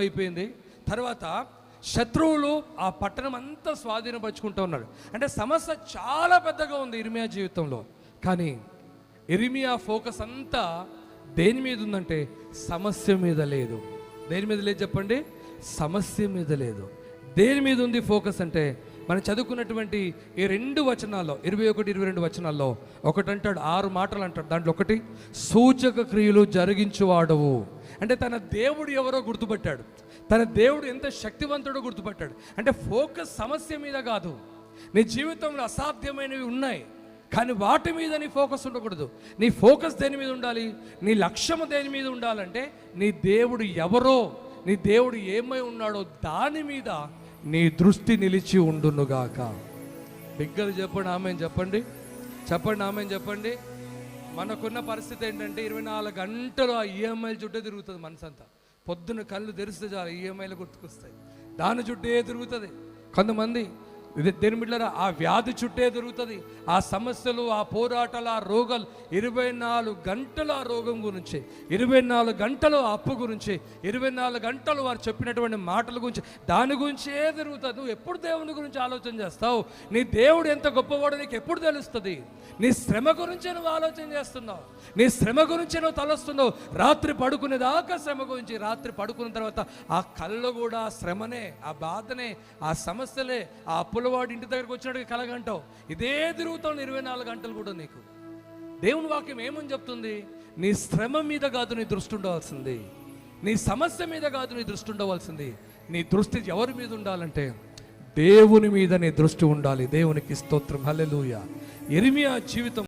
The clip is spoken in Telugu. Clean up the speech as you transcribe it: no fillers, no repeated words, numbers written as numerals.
అయిపోయింది. తర్వాత శత్రువులు ఆ పట్టణం అంతా స్వాధీనపరుచుకుంటూ ఉన్నారు. అంటే సమస్య చాలా పెద్దగా ఉంది ఇర్మియా జీవితంలో. కానీ ఇర్మియా ఫోకస్ అంతా దేని మీద ఉందంటే సమస్య మీద లేదు. దేని మీద లేదు చెప్పండి? సమస్య మీద లేదు. దేని మీద ఉంది ఫోకస్ అంటే మనం చదువుకున్నటువంటి ఈ 2 వచనాల్లో 21, 22 వచనాల్లో ఒకటి అంటాడు, 6 మాటలు అంటాడు. దాంట్లో ఒకటి సూచక క్రియలు జరిగించువాడవు అంటే తన దేవుడు ఎవరో గుర్తుపట్టాడు, తన దేవుడు ఎంత శక్తివంతుడో గుర్తుపట్టాడు. అంటే ఫోకస్ సమస్య మీద కాదు. నీ జీవితంలో అసాధ్యమైనవి ఉన్నాయి కానీ వాటి మీద నీ ఫోకస్ ఉండకూడదు. నీ ఫోకస్ దేని మీద ఉండాలి? నీ లక్ష్యము దేని మీద ఉండాలంటే నీ దేవుడు ఎవరో, నీ దేవుడు ఏమై ఉన్నాడో దాని మీద నీ దృష్టి నిలిచి ఉండునుగాక. బిగ్గర చెప్పండి ఆమెన్ చెప్పండి, చెప్పండి ఆమెన్ చెప్పండి. మనకున్న పరిస్థితి ఏంటంటే 24 గంటలు ఆ ఈఎంఐల చుట్టే తిరుగుతుంది మనసంతా. పొద్దున్న కళ్ళు తెరిస్తే చాలు ఈఎంఐలు గుర్తుకొస్తాయి, దాని చుట్టే తిరుగుతుంది. కొంతమంది దేని బిడ్డలారా ఆ వ్యాధి చుట్టే తిరుగుతుంది, ఆ సమస్యలు, ఆ పోరాటాలు, ఆ రోగాలు. 24 గంటలు ఆ రోగం గురించి, 24 గంటలు ఆ అప్పు గురించి, 24 గంటలు వారు చెప్పినటువంటి మాటల గురించి, దాని గురించే తిరుగుతుంది. నువ్వు ఎప్పుడు దేవుని గురించి ఆలోచన చేస్తావు? నీ దేవుడు ఎంత గొప్పవాడో నీకు ఎప్పుడు తెలుస్తుంది? నీ శ్రమ గురించే నువ్వు ఆలోచన చేస్తున్నావు, నీ శ్రమ గురించే నువ్వు తలస్తున్నావు. రాత్రి పడుకునేదాకా శ్రమ గురించి, రాత్రి పడుకున్న తర్వాత ఆ కళ్ళు కూడా ఆ శ్రమనే, ఆ బాధనే, ఆ సమస్యలే, ఆ అప్పులవాడు ఇంటి దగ్గరకు వచ్చినట్టుగా కలగంటావు. ఇదే తిరుగుతావు 24 గంటలు కూడా. నీకు దేవుని వాక్యం ఏమని చెప్తుంది? నీ శ్రమ మీద కాదు నీ దృష్టి ఉండవలసింది, నీ సమస్య మీద కాదు నీ దృష్టి ఉండవలసింది. నీ దృష్టి ఎవరి మీద ఉండాలంటే దేవుని మీద నీ దృష్టి ఉండాలి. దేవునికి స్తోత్రం, హల్లెలూయా. ఇర్మియా జీవితం